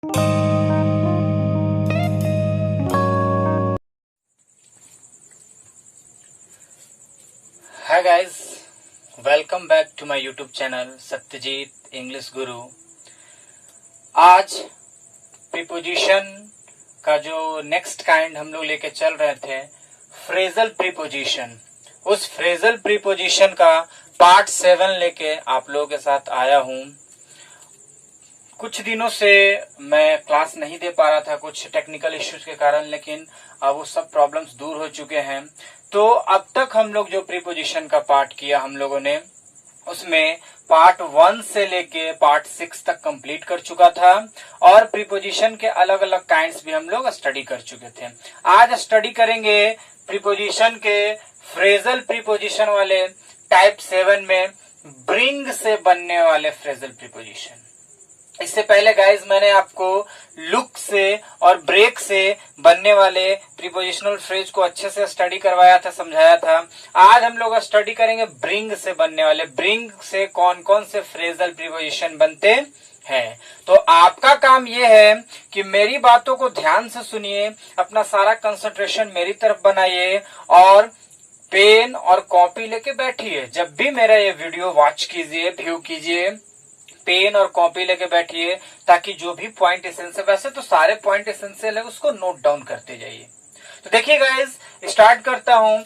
Hi guys, welcome back to my YouTube channel Satyajit English guru. आज preposition का जो next kind हम लोग लेके चल रहे थे, फ्रेजल प्रीपोजिशन, उस फ्रेजल प्रीपोजिशन का पार्ट 7 लेके आप लोगों के साथ आया हूं। कुछ दिनों से मैं क्लास नहीं दे पा रहा था कुछ टेक्निकल इश्यूज के कारण, लेकिन अब वो सब प्रॉब्लम्स दूर हो चुके हैं। तो अब तक हम लोग जो प्रीपोजिशन का पार्ट किया हम लोगों ने, उसमें पार्ट 1 से लेके पार्ट 6 तक कंप्लीट कर चुका था और प्रीपोजिशन के अलग अलग काइंड्स भी हम लोग स्टडी कर चुके थे। आज स्टडी करेंगे प्रीपोजिशन के फ्रेजल प्रीपोजिशन वाले टाइप 7 में ब्रिंग से बनने वाले फ्रेजल प्रीपोजिशन। इससे पहले गाइज मैंने आपको लुक से और ब्रेक से बनने वाले प्रीपोजिशनल फ्रेज को अच्छे से स्टडी करवाया था, समझाया था। आज हम लोग स्टडी करेंगे ब्रिंग से बनने वाले। ब्रिंग से कौन कौन से फ्रेजल प्रीपोजिशन बनते हैं। तो आपका काम यह है कि मेरी बातों को ध्यान से सुनिए, अपना सारा कंसंट्रेशन मेरी तरफ बनाइए और पेन और कॉपी लेके बैठिए। जब भी मेरा ये वीडियो वॉच कीजिए, व्यू कीजिए, पेन और कॉपी लेके बैठिए, ताकि जो भी पॉइंट एसेंशियल, वैसे तो सारे पॉइंट एसेंशियल है, उसको नोट डाउन करते जाइए। तो देखिए गाइस, स्टार्ट करता हूं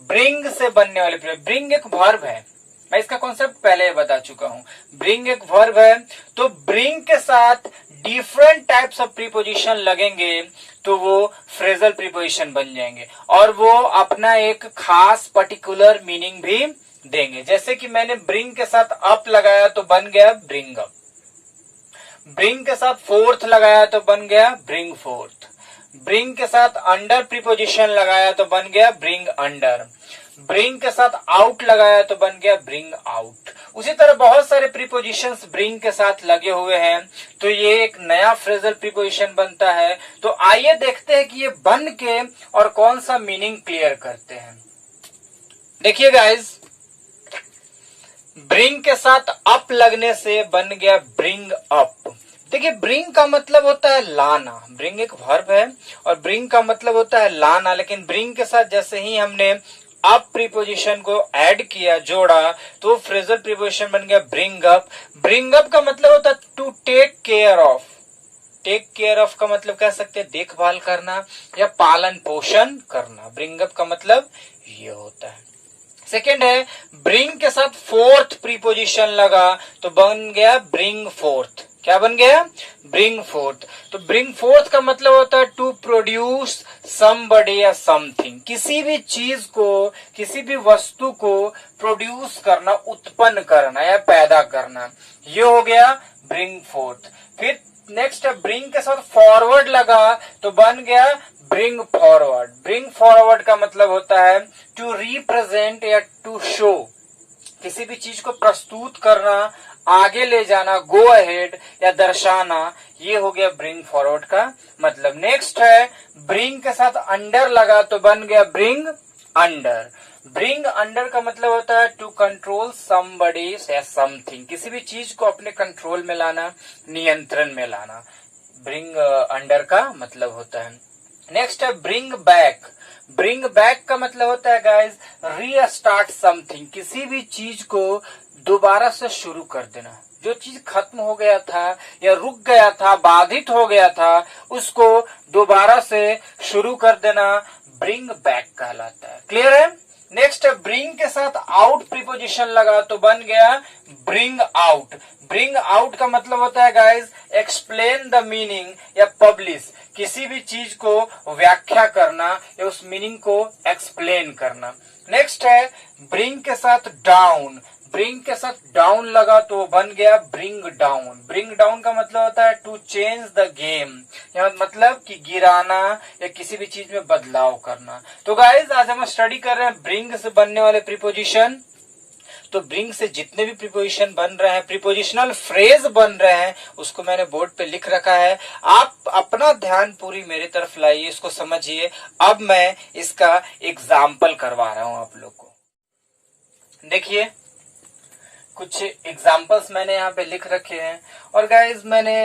ब्रिंग से बनने वाले। ब्रिंग एक वर्ब है, मैं इसका कॉन्सेप्ट पहले बता चुका हूं। ब्रिंग एक वर्ब है, तो ब्रिंग के साथ डिफरेंट टाइप्स ऑफ प्रीपोजिशन लगेंगे तो वो फ्रेजल प्रीपोजिशन बन जाएंगे और वो अपना एक खास पर्टिकुलर मीनिंग भी देंगे। जैसे कि मैंने ब्रिंग के साथ अप लगाया तो बन गया ब्रिंग अप, ब्रिंग के साथ फोर्थ लगाया तो बन गया ब्रिंग फोर्थ, ब्रिंग के साथ अंडर प्रीपोजिशन लगाया तो बन गया ब्रिंग अंडर, ब्रिंग के साथ आउट लगाया तो बन गया ब्रिंग आउट। उसी तरह बहुत सारे प्रीपोजिशंस ब्रिंग के साथ लगे हुए हैं, तो ये एक नया फ्रेजल प्रीपोजिशन बनता है। तो आइए देखते हैं कि ये बन के और कौन सा मीनिंग क्लियर करते हैं। देखिए गाइज, ब्रिंग के साथ अप लगने से बन गया ब्रिंग अप। देखिए, ब्रिंग का मतलब होता है लाना। ब्रिंग एक वर्ब है और ब्रिंग का मतलब होता है लाना, लेकिन ब्रिंग के साथ जैसे ही हमने अप प्रीपोजिशन को ऐड किया, जोड़ा, तो फ्रेजल प्रीपोजिशन बन गया ब्रिंग अप। ब्रिंग अप का मतलब होता है to take care of. Take care of का मतलब कह सकते हैं देखभाल करना या पालन पोषण करना। ब्रिंग अप का मतलब ये होता है। सेकेंड है, ब्रिंग के साथ फोर्थ प्रीपोजिशन लगा तो बन गया ब्रिंग फोर्थ। क्या बन गया? Bring fourth. तो ब्रिंग फोर्थ का मतलब होता है टू प्रोड्यूस समबडी या समथिंग। किसी भी चीज को, किसी भी वस्तु को प्रोड्यूस करना, उत्पन्न करना या पैदा करना, ये हो गया ब्रिंग फोर्थ। फिर नेक्स्ट है, ब्रिंग के साथ फॉरवर्ड लगा तो बन गया ब्रिंग फॉरवर्ड। ब्रिंग फॉरवर्ड का मतलब होता है टू रिप्रेजेंट या टू शो, किसी भी चीज को प्रस्तुत करना, आगे ले जाना, गो अहेड या दर्शाना, ये हो गया ब्रिंग फॉरवर्ड का मतलब। नेक्स्ट है, ब्रिंग के साथ अंडर लगा तो बन गया ब्रिंग अंडर। ब्रिंग अंडर का मतलब होता है टू कंट्रोल समबडी या समथिंग, किसी भी चीज को अपने कंट्रोल में लाना, नियंत्रण में लाना, ब्रिंग अंडर का मतलब होता है। नेक्स्ट है ब्रिंग बैक। ब्रिंग बैक का मतलब होता है गाइज रीस्टार्ट समथिंग, किसी भी चीज को दोबारा से शुरू कर देना। जो चीज खत्म हो गया था या रुक गया था, बाधित हो गया था, उसको दोबारा से शुरू कर देना ब्रिंग बैक कहलाता है। क्लियर है? नेक्स्ट है, ब्रिंग के साथ आउट प्रीपोजिशन लगा तो बन गया ब्रिंग आउट। ब्रिंग आउट का मतलब होता है गाइज एक्सप्लेन द मीनिंग या पब्लिश, किसी भी चीज को व्याख्या करना या उस मीनिंग को एक्सप्लेन करना। नेक्स्ट है, ब्रिंग के साथ डाउन। ब्रिंग के साथ डाउन लगा तो बन गया ब्रिंग डाउन। ब्रिंग डाउन का मतलब होता है टू चेंज द गेम, या मतलब कि गिराना या किसी भी चीज में बदलाव करना। तो गाइज, आज हम स्टडी कर रहे हैं ब्रिंग से बनने वाले प्रीपोजिशन। तो ब्रिंग से जितने भी प्रीपोजिशन बन रहे हैं, प्रीपोजिशनल फ्रेज बन रहे हैं, उसको मैंने बोर्ड पे लिख रखा है। आप अपना ध्यान पूरी मेरी तरफ लाइए, इसको समझिए। अब मैं इसका एग्जाम्पल करवा रहा हूं आप लोग को। देखिए, कुछ एग्जाम्पल्स मैंने यहाँ पे लिख रखे हैं। और गाइज मैंने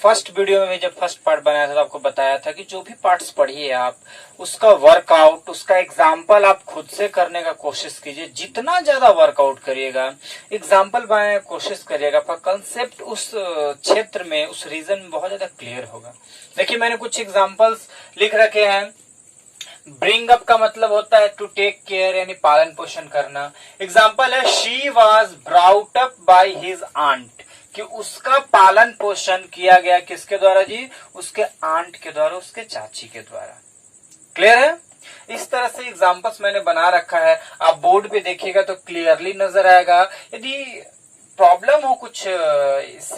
फर्स्ट वीडियो में जब फर्स्ट पार्ट बनाया था तो आपको बताया था कि जो भी पार्ट्स पढ़िए आप उसका वर्कआउट, उसका एग्जाम्पल आप खुद से करने का कोशिश कीजिए। जितना ज्यादा वर्कआउट करिएगा, एग्जाम्पल बनाने की कोशिश करिएगा, आपका कंसेप्ट उस क्षेत्र में, उस रीजन में बहुत ज्यादा क्लियर होगा। देखिए मैंने कुछ एग्जाम्पल्स लिख रखे हैं। ब्रिंग अप का मतलब होता है टू टेक केयर, यानी पालन पोषण करना। एग्जाम्पल है she was brought up by his aunt, कि उसका पालन पोषण किया गया किसके द्वारा जी? उसके आंट के द्वारा, उसके चाची के द्वारा। क्लियर है? इस तरह से एग्जाम्पल्स मैंने बना रखा है। आप बोर्ड पे देखिएगा तो क्लियरली नजर आएगा। यदि प्रॉब्लम हो कुछ इस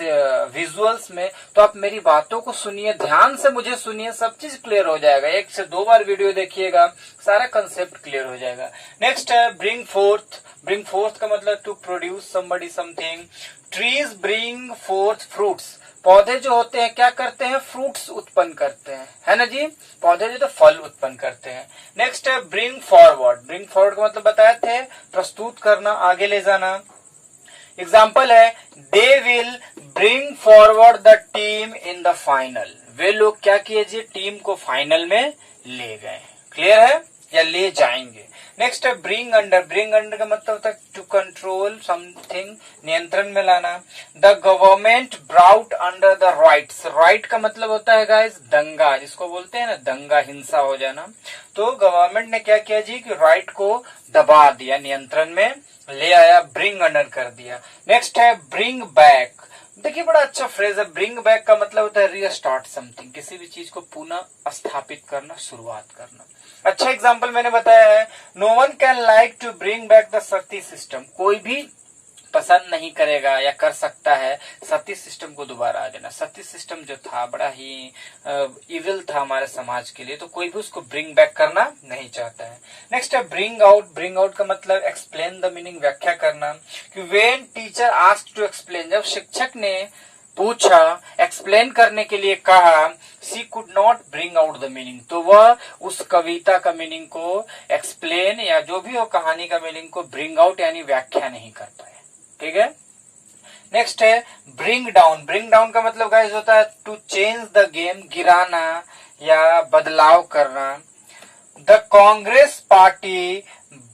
विजुअल्स में तो आप मेरी बातों को सुनिए, ध्यान से मुझे सुनिए, सब चीज क्लियर हो जाएगा। 1 से 2 बार वीडियो देखिएगा, सारा कंसेप्ट क्लियर हो जाएगा। नेक्स्ट है ब्रिंग फोर्थ। ब्रिंग फोर्थ का मतलब to produce somebody something. Trees bring forth fruits. पौधे जो होते हैं क्या करते हैं? फ्रूट्स उत्पन्न करते हैं, है ना जी? पौधे जो तो फल उत्पन्न करते हैं। नेक्स्ट है ब्रिंग फॉरवर्ड। ब्रिंग फॉरवर्ड का मतलब बताए थे प्रस्तुत करना, आगे ले जाना। एग्जाम्पल है they will bring forward the team in the final. वे लोग क्या किए जी? टीम को फाइनल में ले गए। क्लियर है? या ले जाएंगे। नेक्स्ट है ब्रिंग अंडर। ब्रिंग अंडर का मतलब होता है टू कंट्रोल समथिंग, नियंत्रण में लाना। The government brought under the rights. Right का मतलब होता है गाइस दंगा, जिसको बोलते हैं ना दंगा, हिंसा हो जाना। तो गवर्नमेंट ने क्या किया जी? कि राइट को दबा दिया, नियंत्रण में ले आया, ब्रिंग अंडर कर दिया। नेक्स्ट है ब्रिंग बैक। देखिए बड़ा अच्छा फ्रेज है। ब्रिंग बैक का मतलब होता है रीस्टार्ट समथिंग, किसी भी चीज को पुनः स्थापित करना, शुरुआत करना। अच्छा एग्जाम्पल मैंने बताया है, no one can like to bring back the sati system. कोई भी पसंद नहीं करेगा या कर सकता है सती सिस्टम को दोबारा आ जाना। सती सिस्टम जो था बड़ा ही इविल था हमारे समाज के लिए, तो कोई भी उसको ब्रिंग बैक करना नहीं चाहता है। नेक्स्ट है ब्रिंग आउट। ब्रिंग आउट का मतलब एक्सप्लेन द मीनिंग, व्याख्या करना। कि when teacher asked to explain, जब शिक्षक ने पूछा, एक्सप्लेन करने के लिए कहा, she could not bring out the meaning, तो वह उस कविता का मीनिंग को एक्सप्लेन या जो भी हो कहानी का मीनिंग को ब्रिंग आउट यानी व्याख्या नहीं कर पाए। ठीक है? नेक्स्ट है ब्रिंग डाउन। ब्रिंग डाउन का मतलब गाइस होता है टू चेंज द गेम, गिराना या बदलाव करना। The Congress party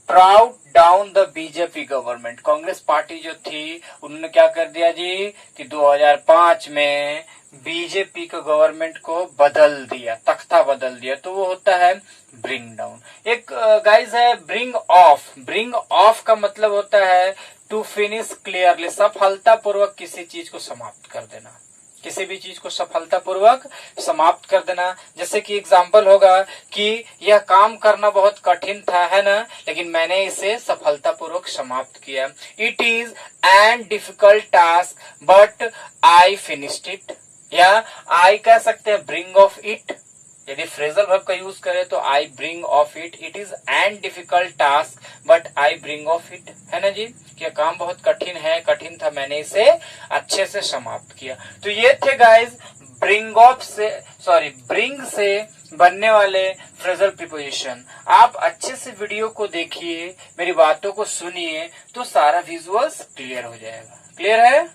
brought down the BJP government. Congress party जो थी उन्होंने क्या कर दिया जी? कि 2005 में बीजेपी के गवर्नमेंट को बदल दिया, तख्ता बदल दिया। तो वो होता है ब्रिंग डाउन। एक गाइस है ब्रिंग ऑफ। ब्रिंग ऑफ का मतलब होता है टू फिनिश क्लियरली, सफलता पूर्वक किसी चीज को समाप्त कर देना, किसी भी चीज को सफलता पूर्वक समाप्त कर देना। जैसे कि एग्जाम्पल होगा कि यह काम करना बहुत कठिन था, है ना, लेकिन मैंने इसे सफलता पूर्वक समाप्त किया। It is an difficult task but I finished it. या आई कह सकते हैं ब्रिंग ऑफ इट। यदि फ्रेजल वर्ब का यूज करें तो I bring of it. It is an difficult task but I bring of it, है ना जी? कि काम बहुत कठिन है, कठिन था, मैंने इसे अच्छे से समाप्त किया। तो ये थे गाइस ब्रिंग ऑफ से, सॉरी ब्रिंग से बनने वाले फ्रेजल प्रीपोजिशन। आप अच्छे से वीडियो को देखिए, मेरी बातों को सुनिए, तो सारा विजुअल्स क्लियर हो जाएगा। क्लियर है?